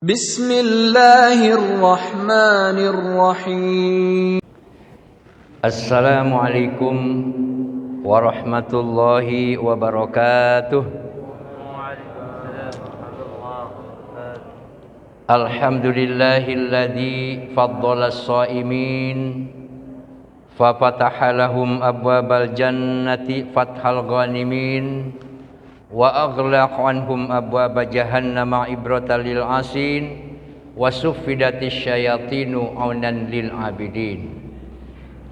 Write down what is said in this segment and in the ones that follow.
Bismillahirrahmanirrahim. Assalamualaikum warahmatullahi wabarakatuh. Alhamdulillahilladzi faddala as-shaimin fafataha lahum abwabal jannati fathal ghanimin wa aghlaqa anhum abwaba jahannama ibratan lil asin wa suffidatish syayatinu aunan lil abidin.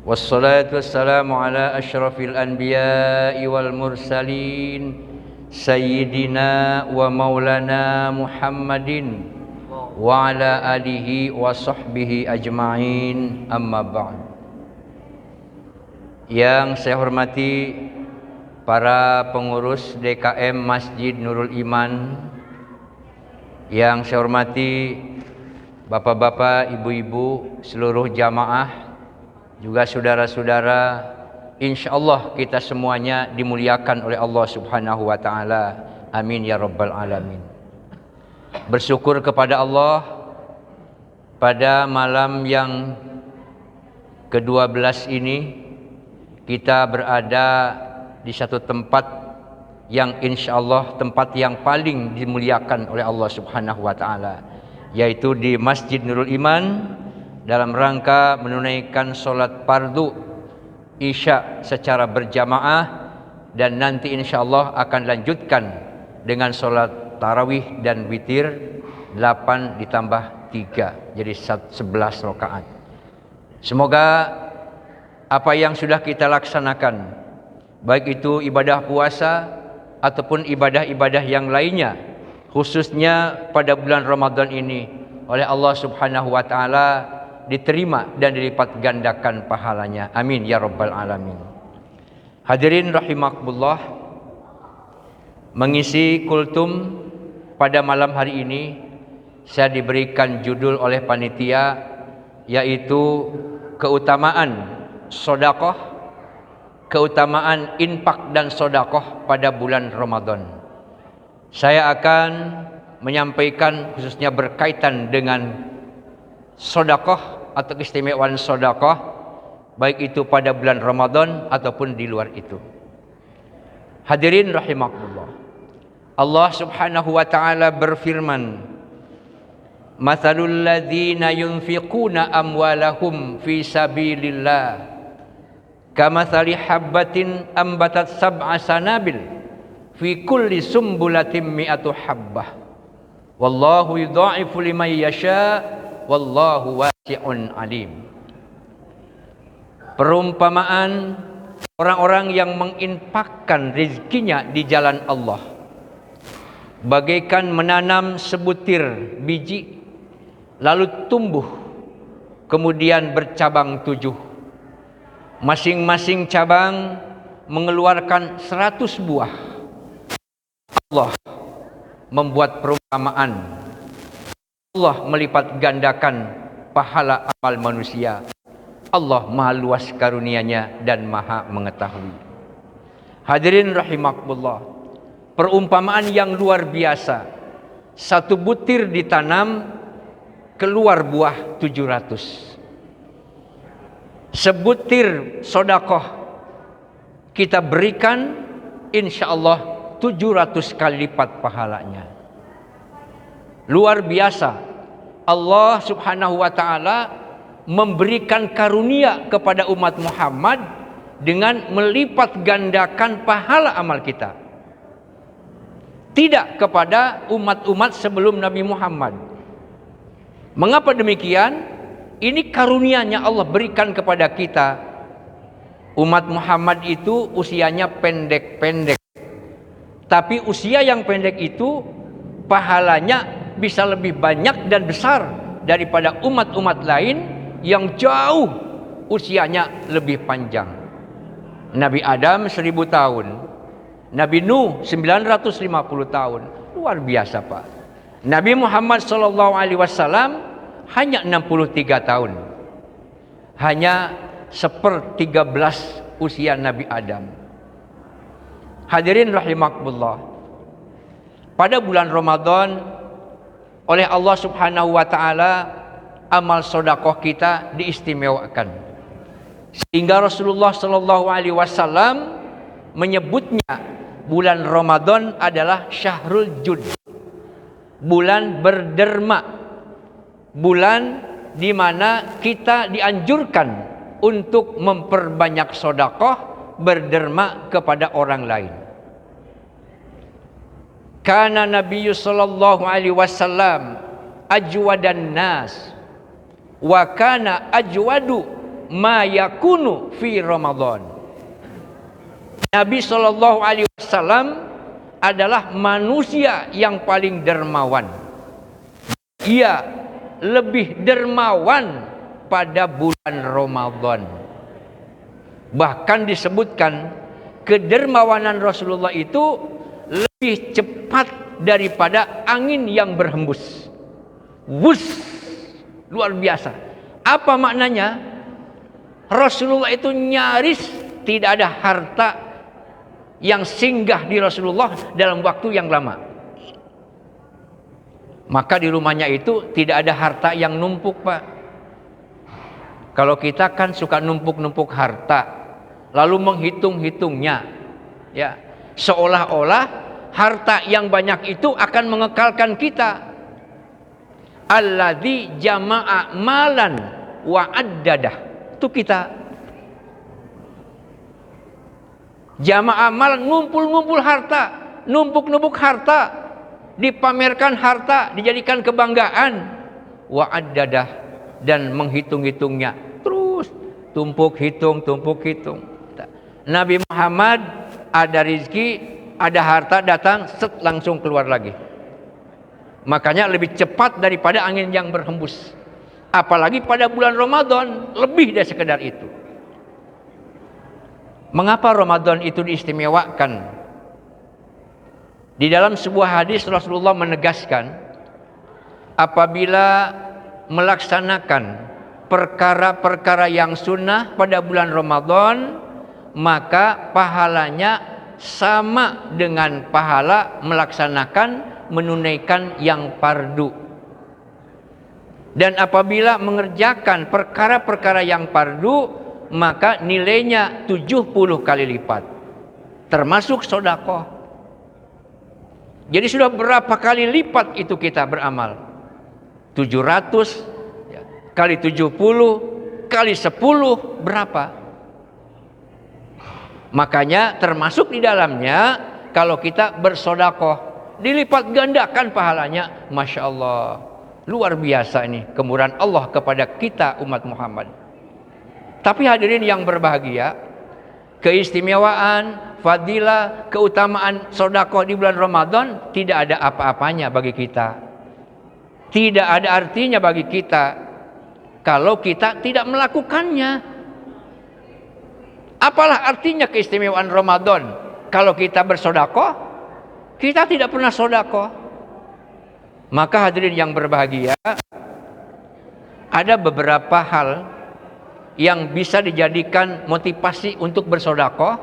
Wassalatu wassalamu ala asyrafil anbiya'i wal mursalin sayyidina wa maulana Muhammadin wa ala alihi wa sahbihi ajma'in, amma ba'd. Yang saya hormati para pengurus DKM Masjid Nurul Iman, yang saya hormati bapak-bapak, ibu-ibu, seluruh jamaah, juga saudara-saudara, insyaallah kita semuanya dimuliakan oleh Allah Subhanahu wa taala. Amin ya rabbal alamin. Bersyukur kepada Allah pada malam yang ke-12 ini kita berada di satu tempat yang insyaallah tempat yang paling dimuliakan oleh Allah Subhanahu wa taala, yaitu di Masjid Nurul Iman, dalam rangka menunaikan sholat fardu Isya secara berjamaah, dan nanti insyaallah akan lanjutkan dengan sholat tarawih dan witir 8 ditambah 3, jadi 11 rakaat. Semoga apa yang sudah kita laksanakan, baik itu ibadah puasa ataupun ibadah-ibadah yang lainnya, khususnya pada bulan Ramadan ini, oleh Allah Subhanahu wa taala diterima dan dilipat gandakan pahalanya. Amin ya rabbal alamin. Hadirin rahimakumullah, mengisi kultum pada malam hari ini saya diberikan judul oleh panitia, yaitu keutamaan sedekah, keutamaan infak dan sedekah pada bulan Ramadan. Saya akan menyampaikan khususnya berkaitan dengan sedekah atau keistimewaan sedekah, baik itu pada bulan Ramadan ataupun di luar itu. Hadirin rahimakumullah, Allah Subhanahu wa taala berfirman, "Matsalul ladzina yunfiquna amwalahum fi sabilillah kamatsali habbatin ambatat sab'a sanabil fi kulli sumbulatin mi'atu habbah wallahu yudha'ifu liman yasha wallahu wasi'un alim." Perumpamaan orang-orang yang menginfakkan rezekinya di jalan Allah bagaikan menanam sebutir biji, lalu tumbuh, kemudian bercabang 7. Masing-masing cabang mengeluarkan 100 buah. Allah membuat perumpamaan, Allah melipat gandakan pahala amal manusia. Allah maha luas karunia-Nya dan maha mengetahui. Hadirin rahimakumullah, perumpamaan yang luar biasa. Satu butir ditanam, keluar buah 700. Sebutir sedekah kita berikan, insyaallah 700 kali lipat pahalanya. Luar biasa. Allah Subhanahu wa taala memberikan karunia kepada umat Muhammad dengan melipat gandakan pahala amal kita, tidak kepada umat-umat sebelum Nabi Muhammad. Mengapa demikian? Ini karunia-Nya Allah berikan kepada kita. Umat Muhammad itu usianya pendek-pendek, tapi usia yang pendek itu pahalanya bisa lebih banyak dan besar daripada umat-umat lain yang jauh usianya lebih panjang. Nabi Adam 1000 tahun, Nabi Nuh 950 tahun. Luar biasa, Pak. Nabi Muhammad SAW hanya 63 tahun. Hanya 1/13 usia Nabi Adam. Hadirin rahimakumullah, pada bulan Ramadan oleh Allah Subhanahu wa taala, amal sedekah kita diistimewakan. Sehingga Rasulullah sallallahu alaihi wasallam menyebutnya bulan Ramadan adalah syahrul jud, bulan berderma, bulan di mana kita dianjurkan untuk memperbanyak sedekah, berderma kepada orang lain. Kana Nabi sallallahu alaihi wasallam ajwadan nas wa kana ajwadu ma yakunu fi Ramadan. Nabi sallallahu alaihi wasallam adalah manusia yang paling dermawan. Ia lebih dermawan pada bulan Ramadan. Bahkan disebutkan kedermawanan Rasulullah itu lebih cepat daripada angin yang berhembus. Wus, luar biasa. Apa maknanya? Rasulullah itu nyaris tidak ada harta yang singgah di Rasulullah dalam waktu yang lama. Maka di rumahnya itu tidak ada harta yang numpuk, Pak. Kalau kita kan suka numpuk-numpuk harta, lalu menghitung-hitungnya, ya, seolah-olah harta yang banyak itu akan mengekalkan kita. Alladzi jama'a malan wa addadah. Itu kita. Jama'a malan, ngumpul-ngumpul harta, numpuk-numpuk harta, dipamerkan harta, dijadikan kebanggaan. Wa addadah, dan menghitung-hitungnya. Terus tumpuk hitung. Nabi Muhammad ada rizki, ada harta datang, set langsung keluar lagi. Makanya lebih cepat daripada angin yang berhembus. Apalagi pada bulan Ramadan, lebih dari sekedar itu. Mengapa Ramadan itu diistimewakan? Di dalam sebuah hadis Rasulullah menegaskan, apabila melaksanakan perkara-perkara yang sunnah pada bulan Ramadan, maka pahalanya sama dengan pahala melaksanakan, menunaikan yang fardu. Dan apabila mengerjakan perkara-perkara yang fardu, maka nilainya 70 kali lipat, termasuk sedekah. Jadi sudah berapa kali lipat itu kita beramal? 700 kali 70 kali 10 berapa? Makanya termasuk di dalamnya kalau kita bersedekah, dilipat gandakan pahalanya. Masya Allah, luar biasa ini kemurahan Allah kepada kita umat Muhammad. Tapi hadirin yang berbahagia, keistimewaan, fadilah, keutamaan sedekah di bulan Ramadan tidak ada apa-apanya bagi kita. Tidak ada artinya bagi kita kalau kita tidak melakukannya. Apalah artinya keistimewaan Ramadan kalau kita bersedekah, kita tidak pernah sedekah? Maka hadirin yang berbahagia, ada beberapa hal yang bisa dijadikan motivasi untuk bersedekah,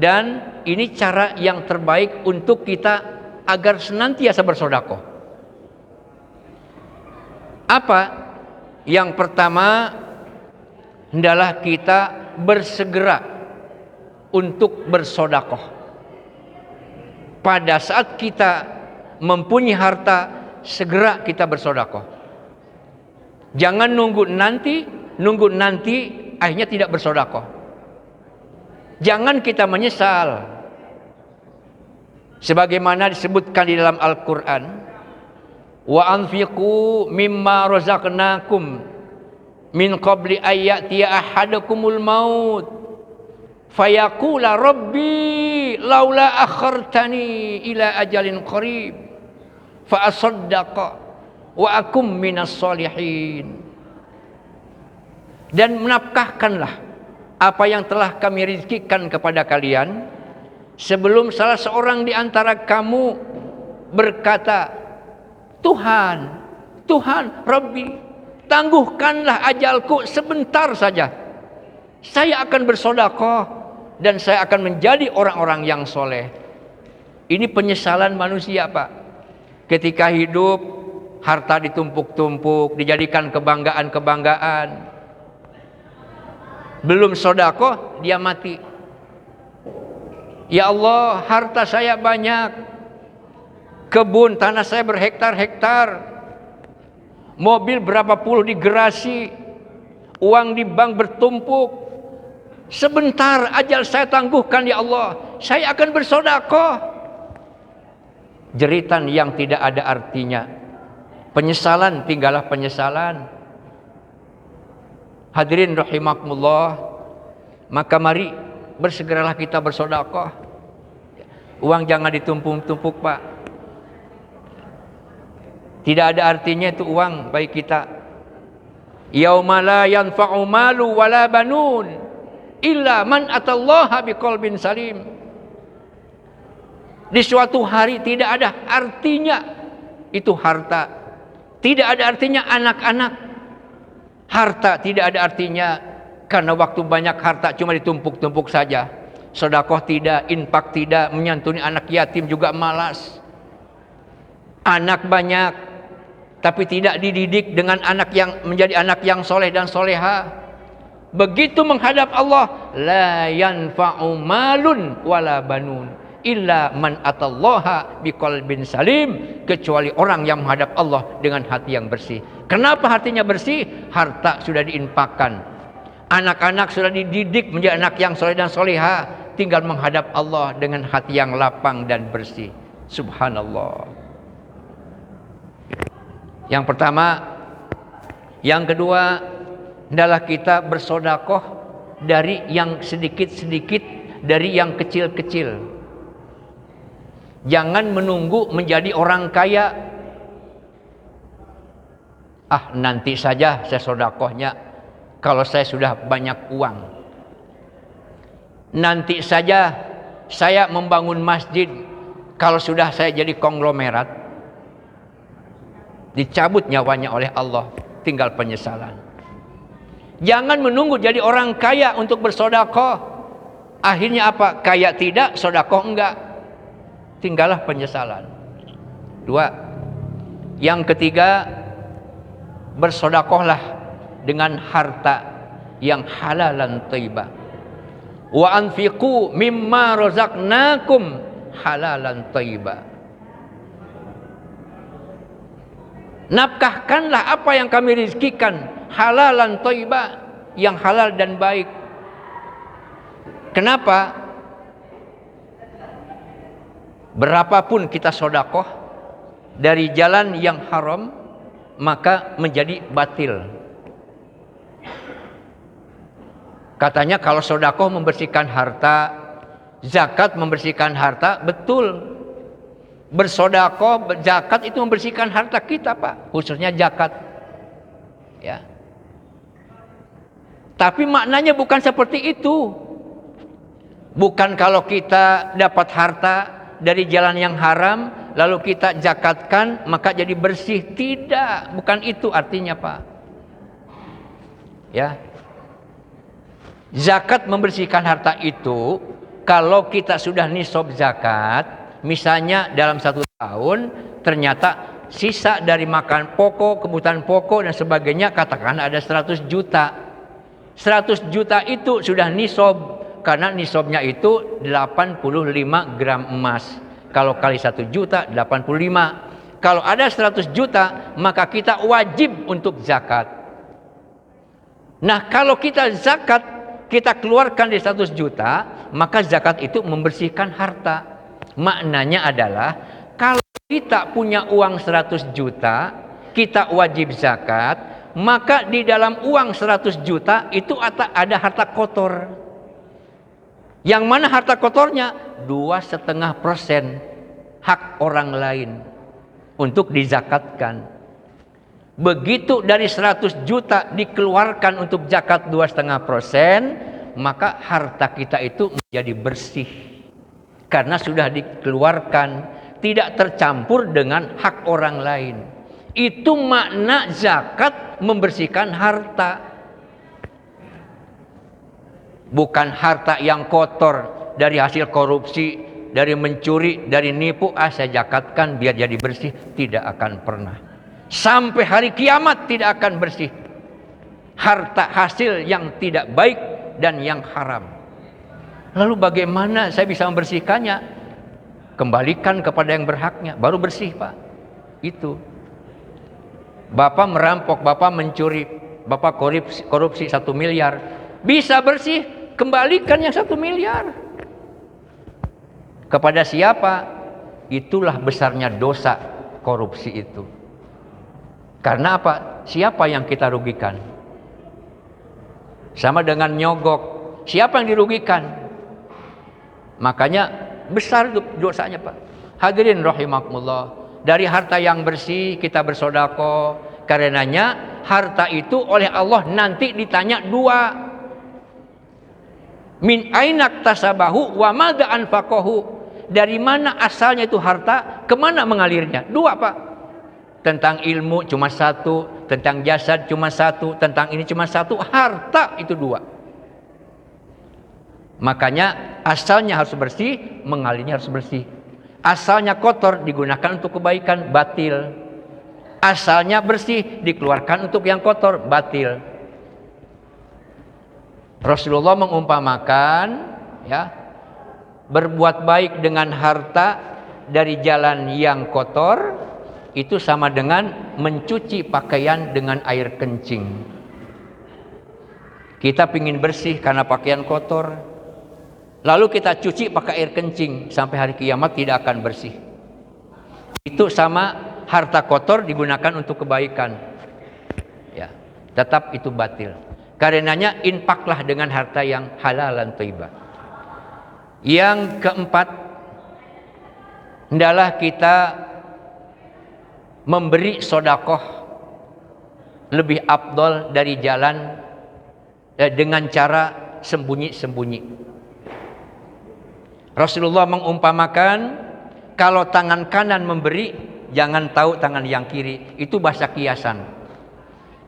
dan ini cara yang terbaik untuk kita agar senantiasa bersedekah. Apa? Yang pertama, hendaklah kita bersegera untuk bersedekah. Pada saat kita mempunyai harta, segera kita bersedekah. Jangan nunggu nanti akhirnya tidak bersedekah. Jangan kita menyesal. Sebagaimana disebutkan di dalam Al-Qur'an, wa anfiqu mimma razaqnakum min qabli ayyatiya ahadakumul maut fayaqula rabbi laula akhartani ila ajalin qarib fa asaddaqa wa akum minas solihin. Dan menafkahkanlah apa yang telah kami rizkikan kepada kalian sebelum salah seorang di antara kamu berkata, Tuhan, Rabbi, tangguhkanlah ajalku sebentar saja. Saya akan bersedekah dan saya akan menjadi orang-orang yang soleh. Ini penyesalan manusia, Pak. Ketika hidup harta ditumpuk-tumpuk, dijadikan kebanggaan-kebanggaan. Belum sedekah dia mati. Ya Allah, harta saya banyak, kebun tanah saya berhektar-hektar, mobil berapa puluh digerasi, uang di bank bertumpuk. Sebentar ajal saya tangguhkan ya Allah, saya akan bersedekah. Jeritan yang tidak ada artinya. Penyesalan tinggallah penyesalan. Hadirin rahimakumullah, maka mari bersegeralah kita bersedekah. Uang jangan ditumpuk-tumpuk, Pak. Tidak ada artinya itu uang bagi kita. Yauma la yanfa'u malu wala banun illa man atallaha biqalbin salim. Di suatu hari tidak ada artinya itu harta. Tidak ada artinya anak-anak. Harta tidak ada artinya karena waktu banyak harta cuma ditumpuk-tumpuk saja. Sedekah tidak, infak tidak, menyantuni anak yatim juga malas. Anak banyak tapi tidak dididik dengan anak yang menjadi anak yang soleh dan soleha. Begitu menghadap Allah, la yanfa'u malun wala banun illa man atallaha biqalbin salim, kecuali orang yang menghadap Allah dengan hati yang bersih. Kenapa hatinya bersih? Harta sudah diinfakkan, anak-anak sudah dididik menjadi anak yang soleh dan soleha, tinggal menghadap Allah dengan hati yang lapang dan bersih. Subhanallah. Yang pertama. Yang kedua, adalah kita bersedekah dari yang sedikit-sedikit, dari yang kecil-kecil. Jangan menunggu menjadi orang kaya. Nanti saja saya sedekahnya kalau saya sudah banyak uang. Nanti saja saya membangun masjid kalau sudah saya jadi konglomerat. Dicabut nyawanya oleh Allah, tinggal penyesalan. Jangan menunggu jadi orang kaya untuk bersedekah. Akhirnya apa? Kaya tidak, sedekah enggak. Tinggallah penyesalan. Dua. Yang ketiga, bersedekahlah dengan harta yang halalan thayyibah. Wa anfiqu mimma razaqnakum halalan thayyibah. Nafkahkanlah apa yang kami rizkikan halalan thayyibah, yang halal dan baik. Kenapa? Berapapun kita sedekah dari jalan yang haram, maka menjadi batil. Katanya kalau sedekah membersihkan harta, zakat membersihkan harta, betul. Bersedekah, zakat itu membersihkan harta kita, Pak, khususnya zakat. Ya. Tapi maknanya bukan seperti itu. Bukan kalau kita dapat harta dari jalan yang haram lalu kita zakatkan maka jadi bersih. Tidak, bukan itu artinya, Pak. Ya. Zakat membersihkan harta itu kalau kita sudah nisab zakat. Misalnya dalam 1 tahun ternyata sisa dari makan pokok, kebutuhan pokok dan sebagainya, katakan ada 100 juta. 100 juta itu sudah nisab, karena nisabnya itu 85 gram emas. Kalau kali 1 juta 85. Kalau ada 100 juta maka kita wajib untuk zakat. Nah, kalau kita zakat, kita keluarkan di 100 juta, maka zakat itu membersihkan harta. Maknanya adalah kalau kita punya uang 100 juta, kita wajib zakat, maka di dalam uang 100 juta itu ada harta kotor. Yang mana harta kotornya? 2,5% hak orang lain untuk dizakatkan. Begitu dari 100 juta dikeluarkan untuk zakat 2,5%, maka harta kita itu menjadi bersih. Karena sudah dikeluarkan, tidak tercampur dengan hak orang lain. Itu makna zakat membersihkan harta. Bukan harta yang kotor dari hasil korupsi, dari mencuri, dari nipu. Saya zakatkan biar jadi bersih. Tidak akan pernah. Sampai hari kiamat tidak akan bersih. Harta hasil yang tidak baik dan yang haram. Lalu bagaimana saya bisa membersihkannya? Kembalikan kepada yang berhaknya, baru bersih, Pak. Itu. Bapak merampok, Bapak mencuri, Bapak korupsi 1 miliar. Bisa bersih, kembalikan yang 1 miliar. Kepada siapa? Itulah besarnya dosa korupsi itu. Karena apa? Siapa yang kita rugikan? Sama dengan nyogok. Siapa yang dirugikan? Makanya besar dosanya, Pak. Hadirin rahimakumullah. Dari harta yang bersih kita bersedekah. Karenanya harta itu oleh Allah nanti ditanya 2. Min ainak tasabahu wa madza anfaqahu. Dari mana asalnya itu harta, kemana mengalirnya? 2, Pak. Tentang ilmu cuma 1, tentang jasad cuma 1, tentang ini cuma 1. Harta itu 2. Makanya asalnya harus bersih, mengalirnya harus bersih. Asalnya kotor digunakan untuk kebaikan, batil. Asalnya bersih dikeluarkan untuk yang kotor, batil. Rasulullah mengumpamakan, ya, berbuat baik dengan harta dari jalan yang kotor itu sama dengan mencuci pakaian dengan air kencing. Kita ingin bersih karena pakaian kotor. Lalu kita cuci pakai air kencing, sampai hari kiamat tidak akan bersih. Itu sama harta kotor digunakan untuk kebaikan. Ya, tetap itu batil. Karenanya infaklah dengan harta yang halal dan thayyibah. Yang keempat, hendaklah kita memberi sedekah lebih afdal dari jalan dengan cara sembunyi-sembunyi. Rasulullah mengumpamakan kalau tangan kanan memberi, jangan tahu tangan yang kiri. Itu bahasa kiasan.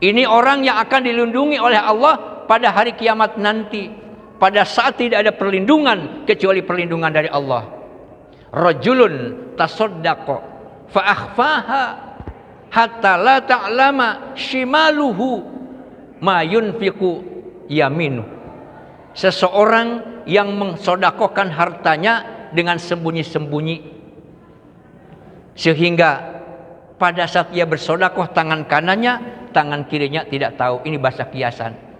Ini orang yang akan dilindungi oleh Allah pada hari kiamat nanti. Pada saat tidak ada perlindungan kecuali perlindungan dari Allah. Rajulun tasaddaqa fa akhfaha hatta la ta'lama shimaluhu ma yunfiqu yaminu. Seseorang yang mensedekahkan hartanya dengan sembunyi-sembunyi, sehingga pada saat ia bersedekah tangan kanannya, tangan kirinya tidak tahu. Ini bahasa kiasan.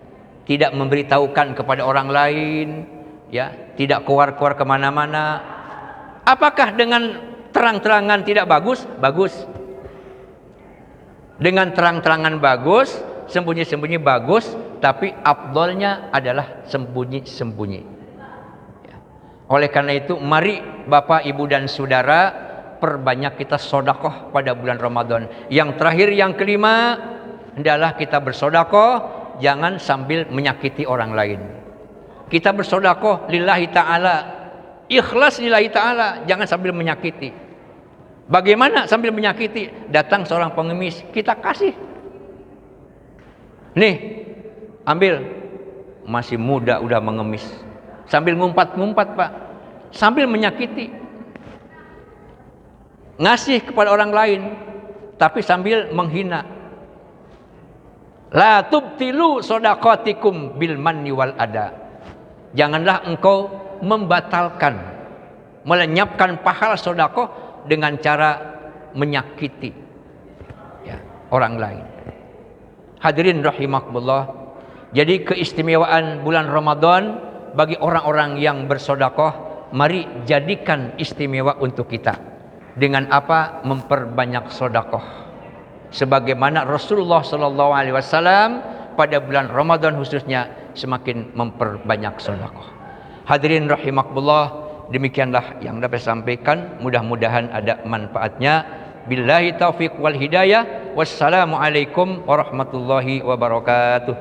Tidak memberitahukan kepada orang lain, ya, tidak keluar-keluar kemana-mana. Apakah dengan terang-terangan tidak bagus? Bagus. Dengan terang-terangan bagus, sembunyi-sembunyi bagus, tapi afdalnya adalah sembunyi-sembunyi. Ya. Oleh karena itu, mari Bapak, Ibu dan Saudara, perbanyak kita sedekah pada bulan Ramadan. Yang terakhir, yang kelima, hendaklah kita bersedekah jangan sambil menyakiti orang lain. Kita bersedekah lillahi ta'ala, ikhlas lillahi ta'ala, jangan sambil menyakiti. Bagaimana sambil menyakiti? Datang seorang pengemis, kita kasih. Nih, ambil. Masih muda udah mengemis. Sambil ngumpat-ngumpat, Pak. Sambil menyakiti. Ngasih kepada orang lain, tapi sambil menghina. La tubtilu shadaqatikum bil manni wal ada. Janganlah engkau membatalkan, melenyapkan pahala sedekah dengan cara menyakiti, ya, orang lain. Hadirin rahimakumullah. Jadi keistimewaan bulan Ramadan bagi orang-orang yang bersedekah, mari jadikan istimewa untuk kita. Dengan apa? Memperbanyak sedekah. Sebagaimana Rasulullah SAW pada bulan Ramadan khususnya semakin memperbanyak sedekah. Hadirin rahimakumullah, demikianlah yang dapat saya sampaikan. Mudah-mudahan ada manfaatnya. Billahi taufiq wal hidayah. Wassalamualaikum warahmatullahi wabarakatuh.